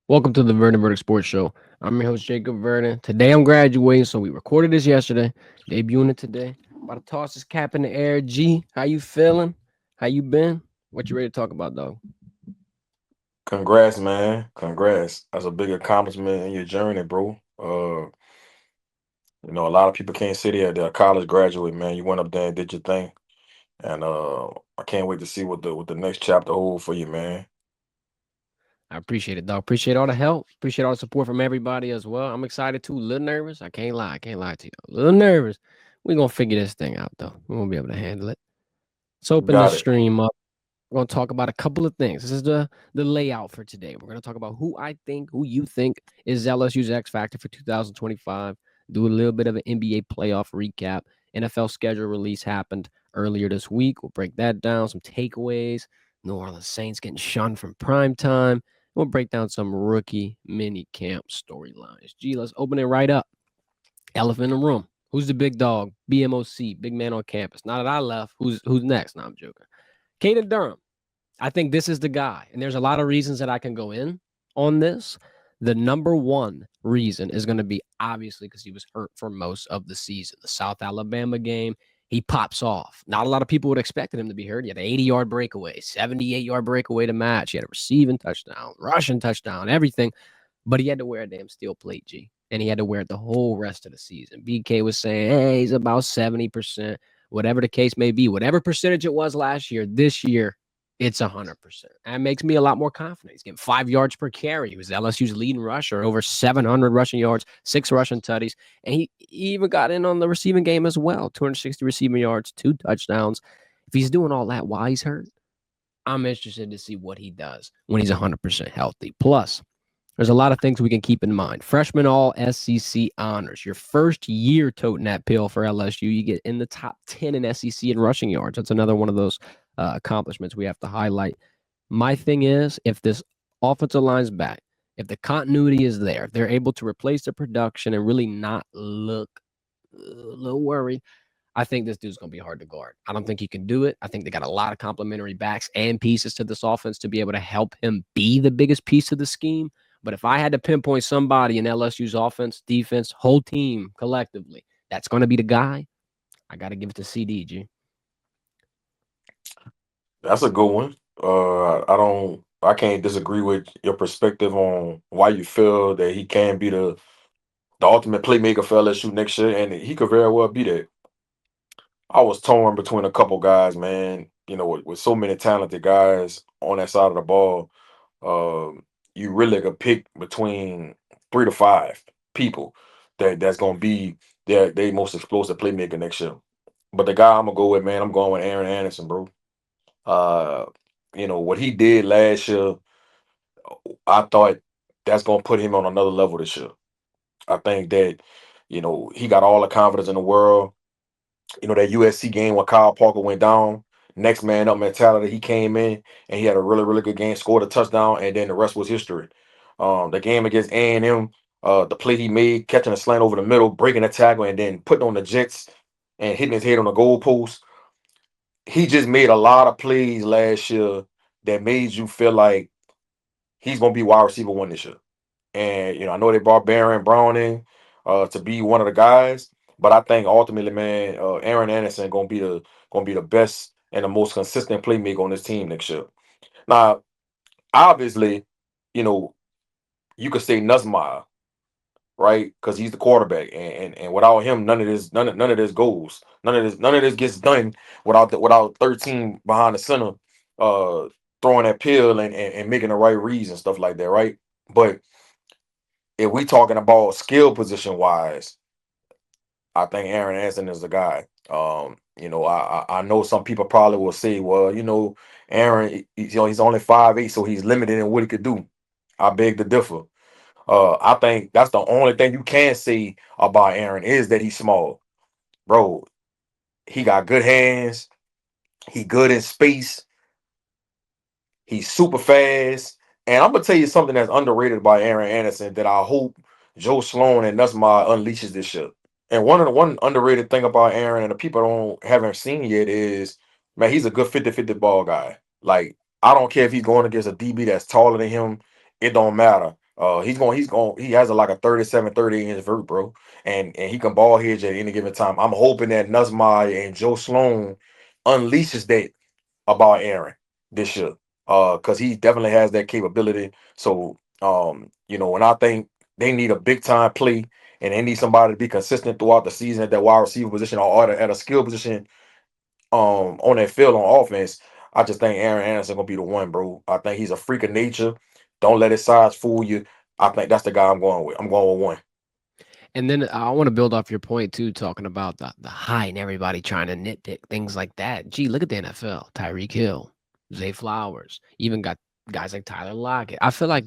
Welcome to the Vernon Sports Show. I'm your host, Jacob Vernon. Today I'm graduating, so we recorded this yesterday, debuting it today. About to toss this cap in the air. G, how you feeling? How you been? What you ready to talk about, dog? Congrats, man. Congrats. That's a big accomplishment in your journey, bro. A lot of people can't say they're a college graduate, man. You went up there and did your thing. And I can't wait to see what the next chapter holds for you, man. I appreciate it, dog. Appreciate all the help. Appreciate all the support from everybody as well. I'm excited too. A little nervous. I can't lie. I can't lie to you. A little nervous. We're going to figure this thing out, though. We're going to be able to handle it. Let's open this Got it. stream up. We're going to talk about a couple of things. This is the layout for today. We're going to talk about who you think is LSU's X factor for 2025. Do a little bit of an NBA playoff recap. NFL schedule release happened earlier this week. We'll break that down. Some takeaways. New Orleans Saints getting shunned from prime time. We'll break down some rookie mini camp storylines. Gee, let's open it right up. Elephant in the room. Who's the big dog? BMOC, big man on campus. Now that I left, who's next? No, I'm joking. Caden Durham. I think this is the guy. And there's a lot of reasons that I can go in on this. The number one reason is going to be obviously because he was hurt for most of the season. The South Alabama game, he pops off. Not a lot of people would have expected him to be hurt. He had an 80-yard breakaway, 78-yard breakaway to match. He had a receiving touchdown, rushing touchdown, everything. But he had to wear a damn steel plate, G. And he had to wear it the whole rest of the season. BK was saying, hey, he's about 70%, whatever the case may be. Whatever percentage it was last year, this year, it's 100%. That makes me a lot more confident. He's getting 5 yards per carry. He was LSU's leading rusher, over 700 rushing yards, 6 rushing tutties. And he even got in on the receiving game as well, 260 receiving yards, 2 touchdowns. If he's doing all that while he's hurt, I'm interested to see what he does when he's 100% healthy. Plus, there's a lot of things we can keep in mind. Freshman all SEC honors. Your first year toting that pill for LSU, you get in the top 10 in SEC in rushing yards. That's another one of those accomplishments we have to highlight. My thing is, if this offensive line's back, if the continuity is there, if they're able to replace the production and really not look a little worried, I think this dude's going to be hard to guard. I don't think he can do it. I think they got a lot of complementary backs and pieces to this offense to be able to help him be the biggest piece of the scheme. But if I had to pinpoint somebody in LSU's offense, defense, whole team collectively, that's going to be the guy. I got to give it to CDG. That's a good one. I can't disagree with your perspective on why you feel that he can be the ultimate playmaker for LSU next year, and he could very well be that. I was torn between a couple guys, man. With so many talented guys on that side of the ball, you really could pick between 3 to 5 people that's gonna be they most explosive playmaker next year. But the guy I'm gonna go with, man, I'm going with Aaron Anderson, bro. Uh, what he did last year, I thought that's gonna put him on another level this year. I think that he got all the confidence in the world. That USC game when Kyle Parker went down, next man up mentality. He came in and he had a really, really good game, scored a touchdown, and then the rest was history. The game against A&M, the play he made, catching a slant over the middle, breaking a tackle, and then putting on the Jets and hitting his head on the goalpost. He just made a lot of plays last year that made you feel like he's gonna be wide receiver one this year. And I know they brought Baron Brown in to be one of the guys, but I think ultimately, man, Aaron Anderson gonna be the best and the most consistent playmaker on this team next year. Now, obviously, you know, you could say Nussmeier, right? Because he's the quarterback, and without him, none of this goes. None of this gets done without 13 behind the center, uh, throwing that pill and making the right reads and stuff like that, right? But if we talking about skill position wise, I think Aaron Anderson is the guy. I know some people probably will say, well, Aaron, he's only 5'8", so he's limited in what he could do. I beg to differ. I think that's the only thing you can say about Aaron is that he's small, bro. He got good hands. He good in space. He's super fast. And I'm gonna tell you something that's underrated by Aaron Anderson that I hope Joe Sloan and Nussmeier unleashes this year. And one underrated thing about Aaron and the people haven't seen yet is, man, he's a good 50-50 ball guy. Like, I don't care if he's going against a DB that's taller than him. It don't matter. He has like a 37, 38-inch vert, bro. And he can ball hedge at any given time. I'm hoping that Nussmeier and Joe Sloan unleashes that about Aaron this year. Because he definitely has that capability. So when I think they need a big time play and they need somebody to be consistent throughout the season at that wide receiver position or at a skill position on that field on offense, I just think Aaron Anderson gonna be the one, bro. I think he's a freak of nature. Don't let his size fool you. I think that's the guy I'm going with. I'm going with one. And then I want to build off your point too, talking about the height and everybody trying to nitpick things like that. Gee, look at the NFL. Tyreek Hill, Zay Flowers, even got guys like Tyler Lockett. I feel like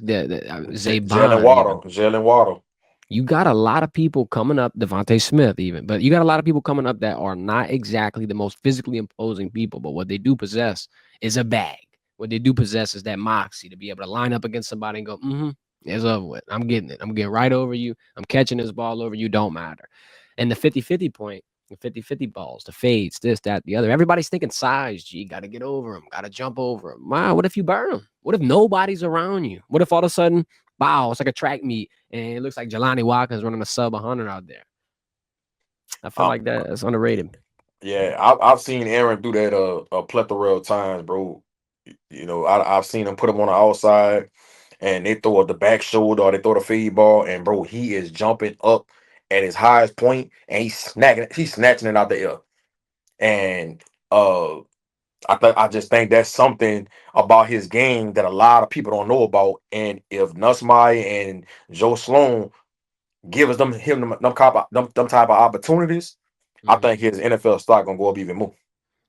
Zay Jalen Bond even. Waddle. Jalen Waddle. You got a lot of people coming up, Devontae Smith even, but you got a lot of people coming up that are not exactly the most physically imposing people, but what they do possess is a bag. What they do possess is that moxie to be able to line up against somebody and go, it's over with. I'm getting it. I'm getting right over you. I'm catching this ball over you. Don't matter. And the 50-50 point, the 50-50 balls, the fades, this, that, the other. Everybody's thinking size, G, got to get over him, got to jump over him. Wow, what if you burn him? What if nobody's around you? What if all of a sudden, wow, it's like a track meet and it looks like Jelani Watkins running a sub 100 out there? I feel Uh, like that is underrated. yeah, I've seen Aaron do that a plethora of times, bro. I've seen him put him on the outside and they throw the back shoulder or they throw the fade ball, and bro, he is jumping up at his highest point and he's snatching it out the air. And uh I just think that's something about his game that a lot of people don't know about. And if Nussmeier and Joe Sloan give us them type of opportunities, I Mhm. think his NFL stock gonna go up even more.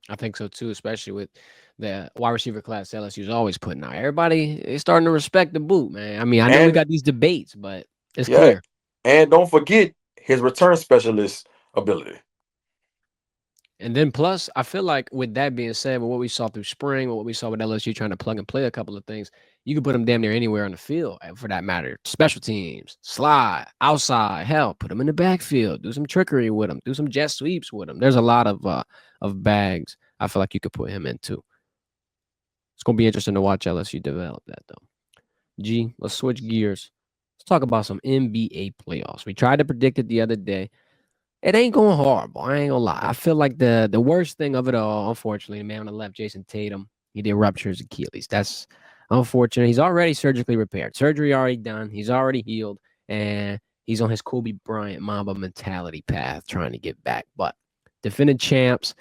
I think so too, especially with the wide receiver class LSU is always putting out. Everybody is starting to respect the boot, man. I mean, I know we And got these debates, but it's yeah, clear. and don't forget his return specialist ability. And then plus, I feel like with that being said, with what we saw through spring, with what we saw with LSU trying to plug and play a couple of things, you can put them damn near anywhere on the field for that matter. Special teams, slide, outside, hell, put them in the backfield, do some trickery with them, do some jet sweeps with them. There's a lot of bags I feel like you could put him into. It's gonna be interesting to watch LSU develop that though. G, let's switch gears. Let's talk about some NBA playoffs. We tried to predict it the other day. It ain't going horrible. I ain't gonna lie. I feel like the worst thing of it all, unfortunately, the man on the left, Jason Tatum, he did rupture his Achilles. That's unfortunate. He's already surgically repaired. Surgery already done. He's already healed, and he's on his Kobe Bryant Mamba mentality path, trying to get back. But defending champs,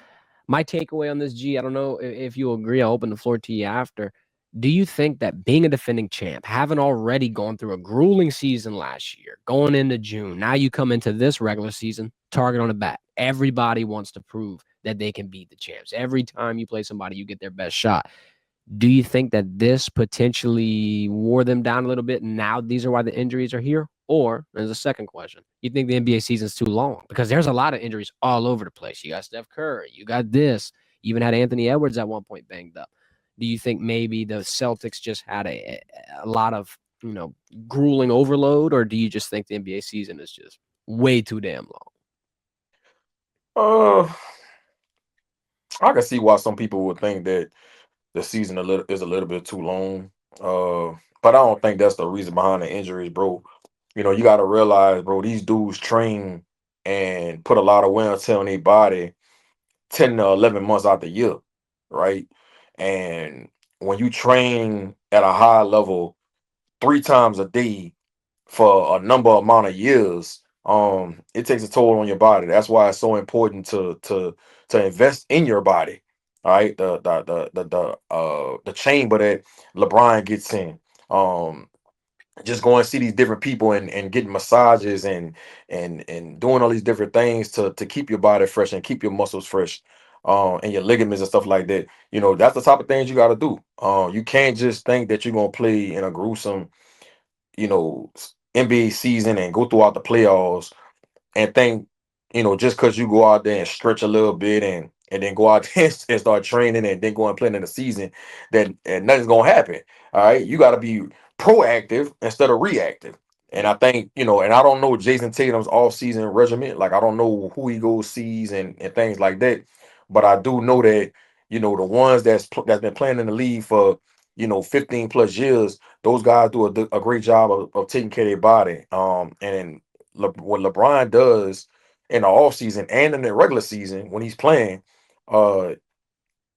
my takeaway on this, G, I don't know if you agree. I'll open the floor to you after. Do you think that being a defending champ, having already gone through a grueling season last year, going into June, now you come into this regular season, target on the back. Everybody wants to prove that they can beat the champs. Every time you play somebody, you get their best shot. Do you think that this potentially wore them down a little bit? And now these are why the injuries are here? Or there's a second question. You think the NBA season's too long? Because there's a lot of injuries all over the place. You got Steph Curry, you got this, you even had Anthony Edwards at one point banged up. Do you think maybe the Celtics just had a lot of, grueling overload, or do you just think the NBA season is just way too damn long? Uh, I can see why some people would think that the season is a little bit too long. But I don't think that's the reason behind the injuries, bro. You got to realize, bro, these dudes train and put a lot of wear and tear on their body 10 to 11 months out the year, right? And when you train at a high level 3 times a day for a number amount of years, it takes a toll on your body. That's why it's so important to invest in your body. All right, the chamber that LeBron gets in. Um, just going to see these different people and getting massages and doing all these different things to keep your body fresh and keep your muscles fresh, and your ligaments and stuff like that. That's the type of things you got to do. You can't just think that you're gonna play in a gruesome, NBA season and go throughout the playoffs and think, just because you go out there and stretch a little bit and then go out there and start training and then go and play in the season, that and nothing's gonna happen. All right, you got to be proactive instead of reactive. And I think, and I don't know Jason Tatum's off-season regimen. Like I don't know who he goes sees and things like that. But I do know that, the ones that's been playing in the league for, 15 plus years, those guys do a great job of taking care of their body. And what LeBron does in the off season and in the regular season when he's playing, uh,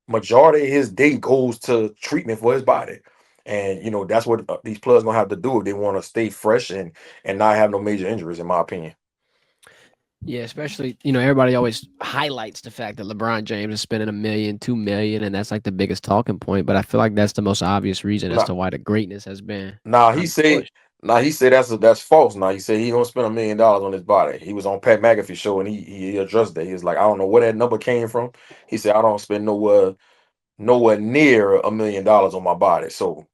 majority of his day goes to treatment for his body. And that's what these players gonna have to do if they want to stay fresh and not have no major injuries, in my opinion. Yeah, especially, everybody always highlights the fact that LeBron James is spending 1 million, 2 million, and that's like the biggest talking point. But I feel like that's the most obvious reason as Now, to why the greatness has been now he kind of said, pushed. that's false. Now he said he don't spend $1 million on his body. He was on Pat McAfee show and he addressed that. He was like, I don't know where that number came from. He said I don't spend nowhere near $1 million on my body. So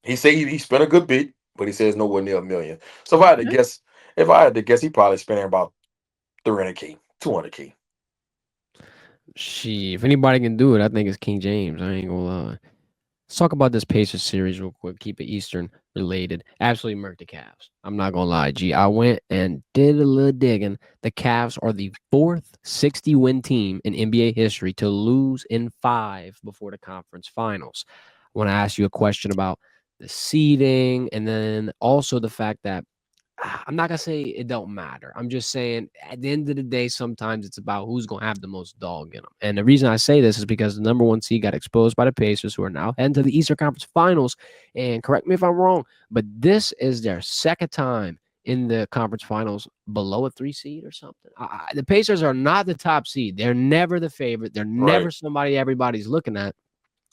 he said he spent a good bit, but he says nowhere near 1 million. So Yeah. if I had to guess, he probably spending about 300K, 200K. She, if anybody can do it, I think it's King James. I ain't gonna lie. Let's talk about this Pacers series real quick. Keep it Eastern related. Absolutely murked the Cavs. I'm not gonna lie, G. I went and did a little digging. The Cavs are the fourth 60-win team in NBA history to lose in 5 before the conference finals. I want to ask you a question about the seeding, and then also the fact that I'm not gonna say it don't matter. I'm just saying at the end of the day, sometimes it's about who's gonna have the most dog in them. And the reason I say this is because the number one seed got exposed by the Pacers, who are now heading to the Eastern Conference Finals. And correct me if I'm wrong, but this is their second time in the conference finals below a 3 seed or something. The Pacers are not the top seed. They're never the favorite. They're never Right. somebody everybody's looking at.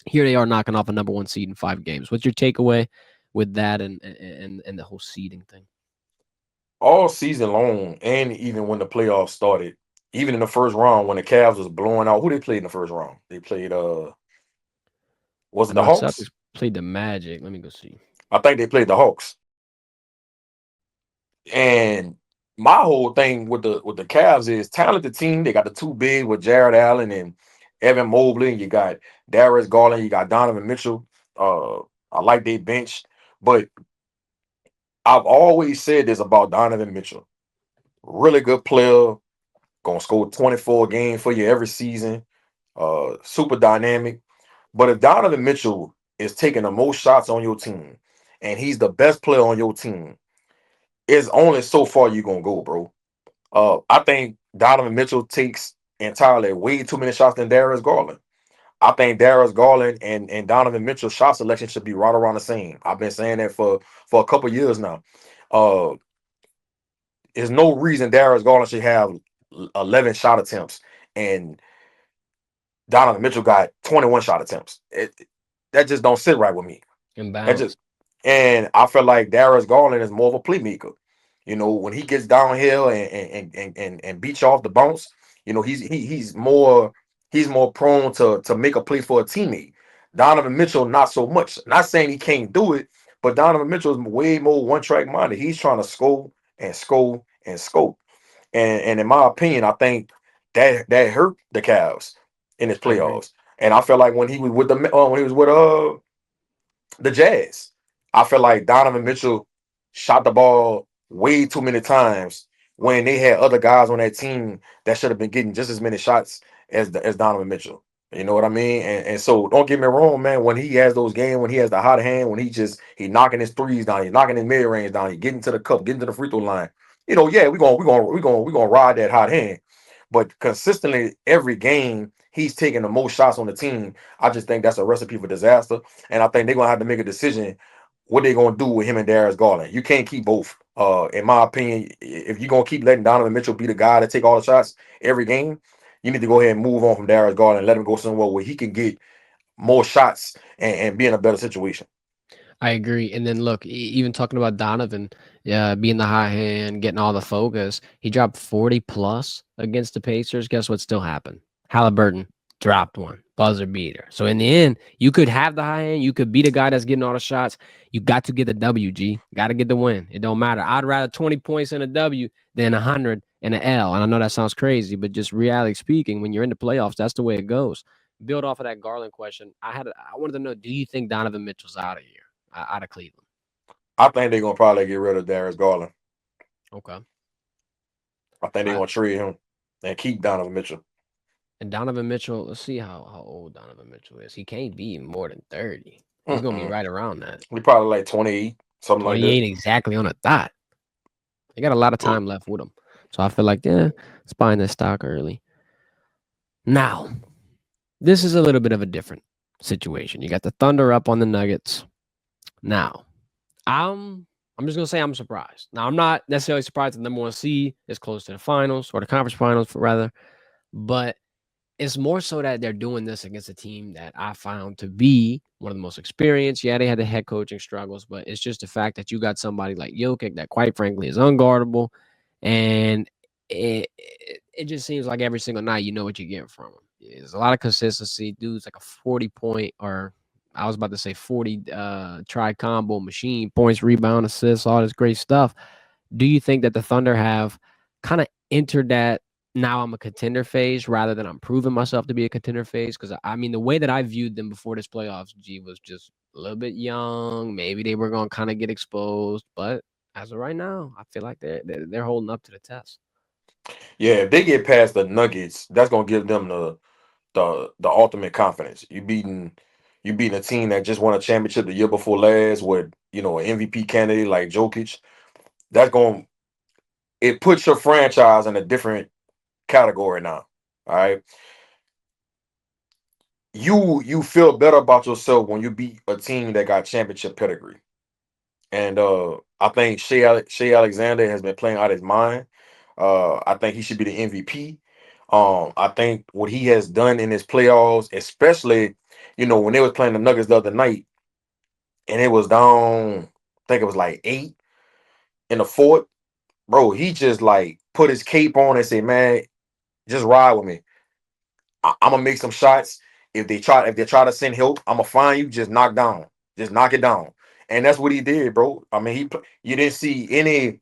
Here they are knocking off a number one seed in 5 games. What's your takeaway with that and the whole seeding thing? All season long, and even when the playoffs started, even in the first round when the Cavs was blowing out, who they played in the first round? They played was I it the know Celtics Hawks? played the Magic. Let me go see. I think they played the Hawks. And my whole thing with the Cavs is talented team. They got the two big with Jared Allen and Evan Mobley. And you got Darius Garland. You got Donovan Mitchell. Uh, I like they bench, but I've always said this about Donovan Mitchell. Really good player, gonna score 24 games for you every season. Super dynamic. But if Donovan Mitchell is taking the most shots on your team and he's the best player on your team, it's only so far you're gonna go, bro. I think Donovan Mitchell takes entirely way too many shots than Darius Garland. I think Darius Garland and Donovan Mitchell's shot selection should be right around the same. I've been saying that for a couple years now. Uh, there's no reason Darius Garland should have 11 shot attempts and Donovan Mitchell got 21 shot attempts. That just don't sit right with me. And That bounce. just and I feel like Darius Garland is more of a playmaker. When he gets downhill and beats you off the bounce, he's more prone to make a play for a teammate. Donovan Mitchell, not so much. Not saying he can't do it, but Donovan Mitchell is way more one track minded. He's trying to score and score and score. And in my opinion, I think that hurt the Cavs in his I agree. playoffs. And I feel like when he was with the Jazz. I feel like Donovan Mitchell shot the ball way too many times when they had other guys on that team that should have been getting just as many shots as Donovan Mitchell. You know what I mean? And so don't get me wrong, man. When he has those games, when he has the hot hand, when he knocking his threes down, he's knocking his mid range down, he getting to the cup, getting to the free throw line. Yeah, we gonna ride that hot hand. But consistently every game, he's taking the most shots on the team. I just think that's a recipe for disaster. And I think they're gonna have to make a decision what they're gonna do with him and Darius Garland. You can't keep both. In my opinion, if you're gonna keep letting Donovan Mitchell be the guy to take all the shots every game, you need to go ahead and move on from Darius Garland and let him go somewhere where he can get more shots and be in a better situation. I agree. And then look, even talking about Donovan, being the high hand, getting all the focus, he dropped 40 plus against the Pacers. Guess what still happened? Halliburton dropped one, buzzer beater. So in the end, you could have the high hand, you could be the guy that's getting all the shots. You got to get the WG, got to get the win. It don't matter. I'd rather 20 points in a W than 100 in an L. And I know that sounds crazy, but just reality speaking, when you're in the playoffs, that's the way it goes. Build off of that Garland question. I wanted to know, do you think Donovan Mitchell's out of here? Out of Cleveland? I think they're gonna probably get rid of Darius Garland. Okay. I think they're I gonna trade him and keep Donovan Mitchell. And Donovan Mitchell, let's see how old Donovan Mitchell is. He can't be more than 30. It's gonna be Mm-mm. right around that. We probably like 28, something like that. 28 exactly on a dot. They got a lot of Mm. time left with them. So I feel like, yeah, it's buying this stock early. Now, this is a little bit of a different situation. You got the Thunder up on the Nuggets. Now, I'm just gonna say I'm surprised. Now, I'm not necessarily surprised the number one seed is close to the finals or the conference finals, rather, but it's more so that they're doing this against a team that I found to be one of the most experienced. Yeah, they had the head coaching struggles, but it's just the fact that you got somebody like Jokic that, quite frankly, is unguardable, and it just seems like every single night you know what you're getting from him. There's a lot of consistency. Dude's like a 40-point, or I was about to say 40 try combo machine, points, rebound, assists, all this great stuff. Do you think that the Thunder have kind of entered that now I'm a contender phase rather than I'm proving myself to be a contender phase? Because I mean, the way that I viewed them before this playoffs, G, was just a little bit young. Maybe they were going to kind of get exposed, but as of right now, I feel like they're holding up to the test. Yeah, if they get past the Nuggets, that's gonna give them the ultimate confidence. You beating a team that just won a championship the year before last with an MVP candidate like Jokic. That's going it puts your franchise in a different category now. All right, you feel better about yourself when you beat a team that got championship pedigree. And I think Shea Alexander has been playing out his mind. I think he should be the MVP. I think what he has done in his playoffs, especially when they was playing the Nuggets the other night, and it was down, I think it was like 8 in the fourth, bro. He just like put his cape on and say, "Man, just ride with me. I'm gonna make some shots. If they try to send help, I'm gonna find you. Just knock it down." And that's what he did, bro. I mean, you didn't see any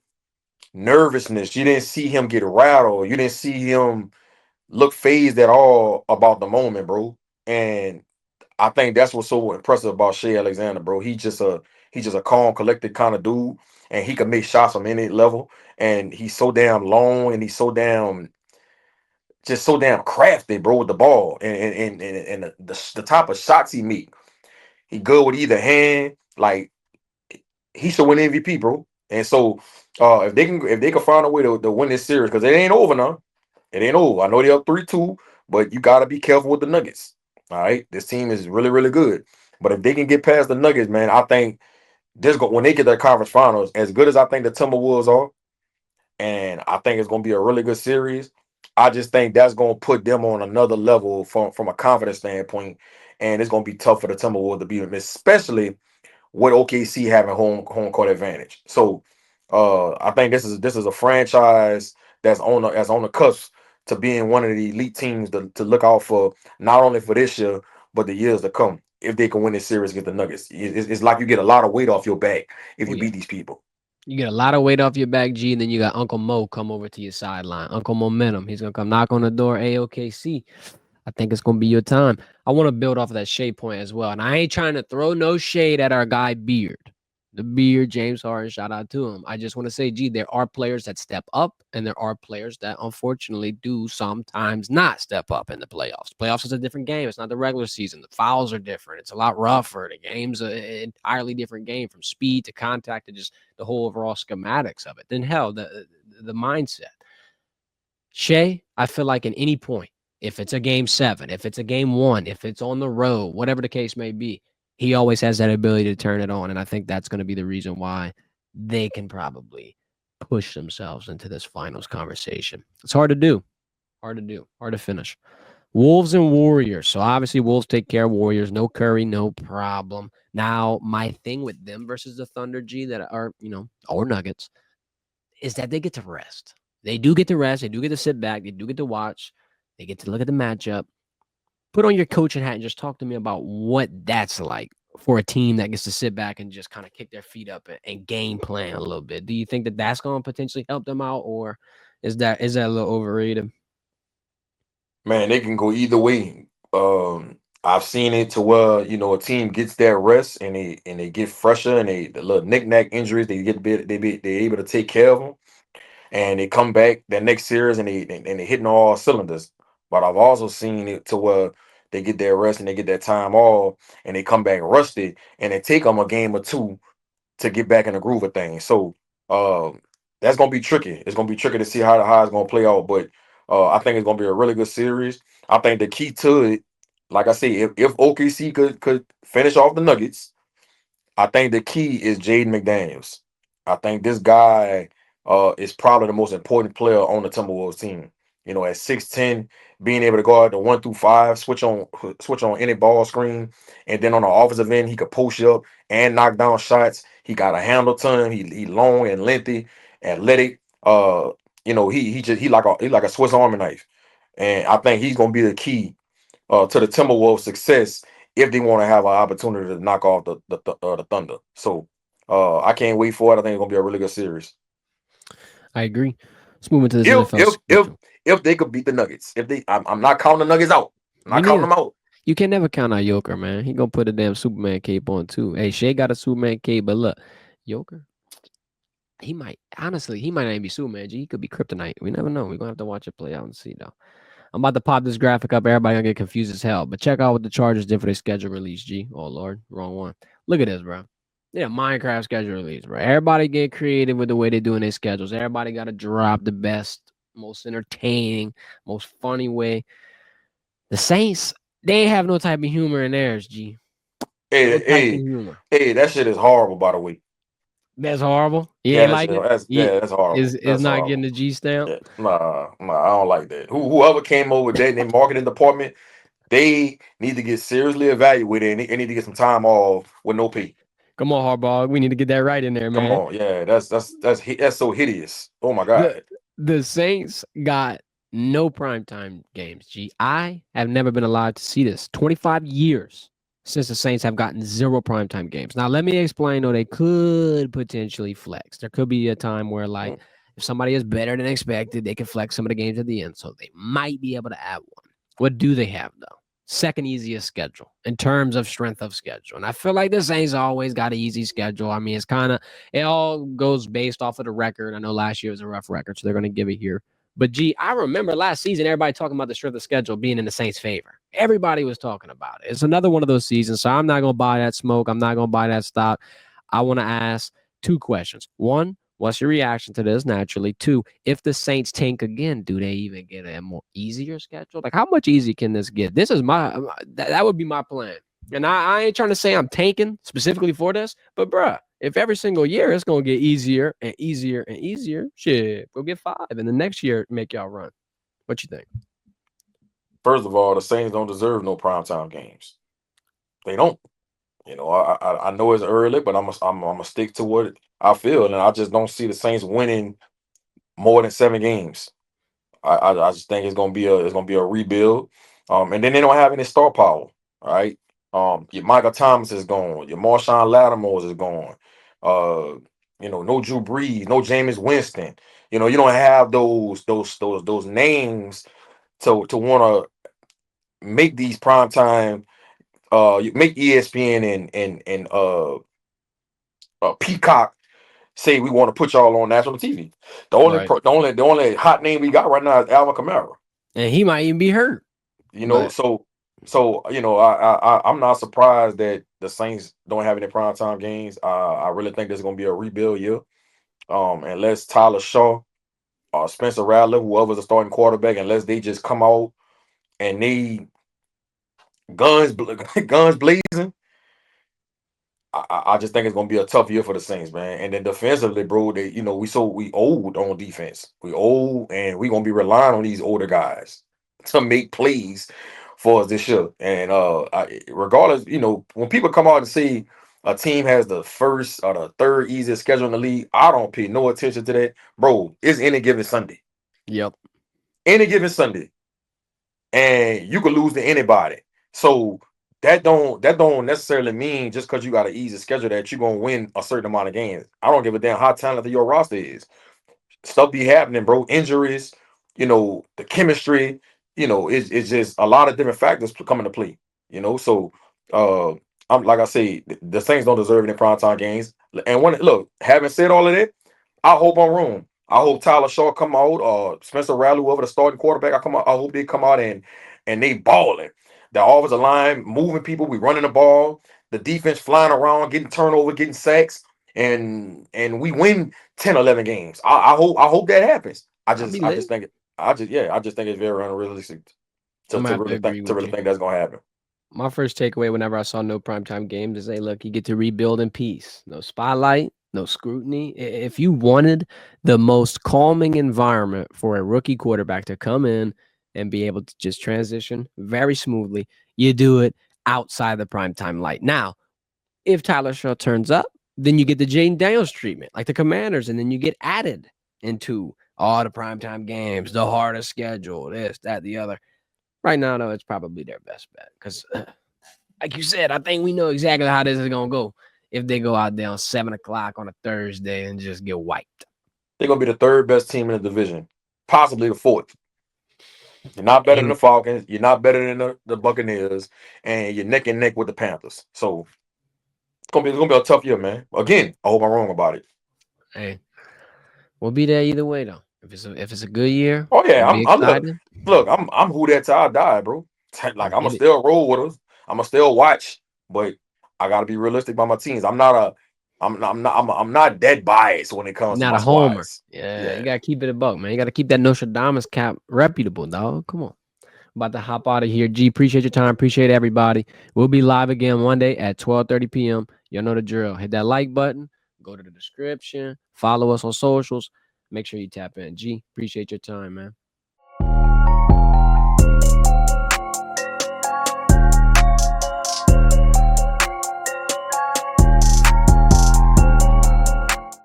nervousness. You didn't see him get rattled. You didn't see him look phased at all about the moment, bro. And I think that's what's so impressive about Shea Alexander, bro. He's just a calm, collected kind of dude, and he can make shots from any level. And he's so damn long, and he's so damn crafty, bro, with the ball, and the type of shots he make. He good with either hand. Like, he should win MVP, bro. And so, if they can find a way to win this series, because it ain't over now. It ain't over. I know they're up 3-2, but you gotta be careful with the Nuggets. All right, this team is really, really good. But if they can get past the Nuggets, man, I think when they get their conference finals, as good as I think the Timberwolves are, and I think it's gonna be a really good series. I just think that's gonna put them on another level from a confidence standpoint, and it's gonna be tough for the Timberwolves to beat them, especially with OKC having home court advantage. So I think this is a franchise that's on the cusp to being one of the elite teams to look out for, not only for this year but the years to come. If they can win this series against the Nuggets, it's like you get a lot of weight off your back if Oh you yeah, beat these people. you get a lot of weight off your back, G, and then you got Uncle Mo come over to your sideline. Uncle Momentum. He's gonna come knock on the door. AOKC. I think it's gonna be your time. I want to build off of that shade point as well. And I ain't trying to throw no shade at our guy Beard. The Beard, James Harden, shout out to him. I just want to say, gee, there are players that step up, and there are players that unfortunately do sometimes not step up in the playoffs. Playoffs is a different game. It's not the regular season. The fouls are different. It's a lot rougher. The game's an entirely different game, from speed to contact to just the whole overall schematics of it. Then hell, the mindset. Shay, I feel like in any point, if it's a game 7, if it's a game 1, if it's on the road, whatever the case may be, he always has that ability to turn it on. And I think that's going to be the reason why they can probably push themselves into this finals conversation. It's hard to do. Hard to do. Hard to finish. Wolves and Warriors. So obviously, Wolves take care of Warriors. No Curry, no problem. Now, my thing with them versus the Thunder, G, that are, or Nuggets, is that they get to rest. They do get to rest. They do get to sit back. They do get to watch. They get to look at the matchup. Put on your coaching hat and just talk to me about what that's like for a team that gets to sit back and just kind of kick their feet up and game plan a little bit. Do you think that that's going to potentially help them out, or is that a little overrated? Man, they can go either way. I've seen it to where a team gets their rest, and they get fresher, and the little knick-knack injuries they get they're able to take care of them, and they come back that next series, and they hitting all cylinders. But I've also seen it to where they get their rest and they get that time off, and they come back rusted, and it take them a game or two to get back in the groove of things. So that's gonna be tricky. It's gonna be tricky to see how it's gonna play out. But I think it's gonna be a really good series. I think the key to it, like I say, if OKC could finish off the Nuggets, I think the key is Jaden McDaniels. I think this guy is probably the most important player on the Timberwolves team. You know, at 6'10", being able to go out the 1 through 5, switch on any ball screen, and then on the offensive end, he could post you up and knock down shots. He got a handle to him. He long and lengthy, athletic. He like a Swiss Army knife, and I think he's gonna be the key to the Timberwolves' success if they want to have an opportunity to knock off the Thunder. So I can't wait for it. I think it's gonna be a really good series. I agree. Let's move into this If NFL if if schedule. if they could beat the Nuggets, if they, I'm not counting the Nuggets out. I'm Me not counting neither. them out. You can never count out Joker, man. He gonna put a damn Superman cape on too. Hey, Shea got a Superman cape, but look, Joker, he might not even be Superman. G, he could be Kryptonite. We never know. We're gonna have to watch it play out and see though. I'm about to pop this graphic up. Everybody gonna get confused as hell. But check out what the Chargers did for their schedule release. G. Oh Lord, wrong one. Look at this, bro. Yeah, Minecraft schedule release, bro. Everybody get creative with the way they're doing their schedules. Everybody got to drop the best, most entertaining, most funny way. The Saints, they ain't have no type of humor in theirs. G. No Hey, type of hey, humor. hey, that shit is horrible. By the way, That's horrible. You yeah, ain't that like shit, it. that's horrible. Is That's not getting horrible. the G stamp. Yeah, nah, I don't like that. Whoever came over with that in their marketing department, they need to get seriously evaluated and they need to get some time off with no pay. Come on, Harbaugh. We need to get that right in there, Come man. on, yeah, that's so hideous. Oh my The god. the Saints got no primetime games. G. I have never been alive to see this. 25 years since the Saints have gotten zero primetime games. Now let me explain. Though they could potentially flex. There could be a time where like Mm. if somebody is better than expected, they can flex some of the games at the end. So they might be able to add one. What do they have though? Second easiest schedule in terms of strength of schedule. And I feel like the Saints always got an easy schedule. I mean, it's kind of it all goes based off of the record. I know last year was a rough record, so they're going to give it here. But G, I remember last season, everybody talking about the strength of schedule being in the Saints' favor. Everybody was talking about it. It's another one of those seasons, so I'm not going to buy that smoke. I'm not going to buy that stock. I want to ask two questions. One, what's your reaction to this naturally? Two, if the Saints tank again, do they even get a more easier schedule? Like, how much easier can this get? This is that would be my plan. And I ain't trying to say I'm tanking specifically for this, but bruh, if every single year it's gonna get easier and easier and easier, shit, we'll get 5, and the next year make y'all run. What you think? First of all, the Saints don't deserve no primetime games. They don't. You know, I know it's early, but I'm gonna stick to what I feel, and I just don't see the Saints winning more than 7 games. I just think it's gonna be a rebuild. And then they don't have any star power. All right. Your Michael Thomas is gone. Your Marshawn Lattimore is gone. Uh, no Drew Brees, no Jameis Winston. You don't have those names to want to make these prime time. You make ESPN and Peacock say we want to put y'all on national TV. The only Right. the only hot name we got right now is Alvin Kamara. And he might even be hurt. You know, But so I'm not surprised that the Saints don't have any primetime games. I really think there's going to be a rebuild year. Unless Tyler Shaw or Spencer Rattler, whoever's the starting quarterback, unless they just come out and they guns blazing. I just think it's gonna be a tough year for the Saints, man. And then defensively, bro, we old on defense. We old, and we gonna be relying on these older guys to make plays for us this year. And regardless, when people come out and say a team has the first or the third easiest schedule in the league, I don't pay no attention to that, bro. It's any given Sunday, yep. any given Sunday, and you could lose to anybody. So that don't necessarily mean just because you got an easy schedule that you're gonna win a certain amount of games. I don't give a damn how talented your roster is. Stuff be happening, bro. Injuries, the chemistry, it's just a lot of different factors come into play. So uh I'm like I say, the Saints don't deserve any primetime games. And having said all of that, I hope I'm wrong. I hope Tyler Shaw come out, or Spencer Rattler, whoever the starting quarterback, I hope they come out and they balling. The offensive line moving people, we running the ball, the defense flying around, getting turnover, getting sacks, and we win 10, 11 games. I hope that happens. I'll be I lit. just think I just think it's very unrealistic I'm gonna have to agree to with really you. think that's gonna happen. My first takeaway whenever I saw no primetime games is, hey, look, you get to rebuild in peace. No spotlight, no scrutiny. If you wanted the most calming environment for a rookie quarterback to come in and be able to just transition very smoothly, you do it outside the primetime light. Now, if Tyler Shaw turns up, then you get the Jaden Daniels treatment, like the Commanders, and then you get added into all the primetime games, the hardest schedule, this, that, the other. Right now, though, it's probably their best bet because, like you said, I think we know exactly how this is gonna go if they go out there on 7 o'clock on a Thursday and just get wiped. They're gonna be the third best team in the division, possibly the fourth. You're not better than the And Falcons. You're not better than the Buccaneers, and you're neck and neck with the Panthers. So it's gonna be a tough year, man. Again, I hope I'm wrong about it. hey, we'll be there either way, though. If it's a good year, Oh yeah, we'll be I'm look, excited. I'm who that till I die, bro. Like Let's I'm gonna get it. still roll with us. I'm gonna still watch, but I gotta be realistic by my teams. I'm not dead biased when it You're comes to not my a homer. squads. Yeah, you Yeah. gotta keep it a buck, man. You gotta keep that Nostradamus cap reputable, dog. Come on. About to hop out of here. G, appreciate your time. Appreciate everybody. We'll be live again Monday at 12:30 p.m. Y'all know the drill. Hit that like button. Go to the description. Follow us on socials. Make sure you tap in. G, appreciate your time, man.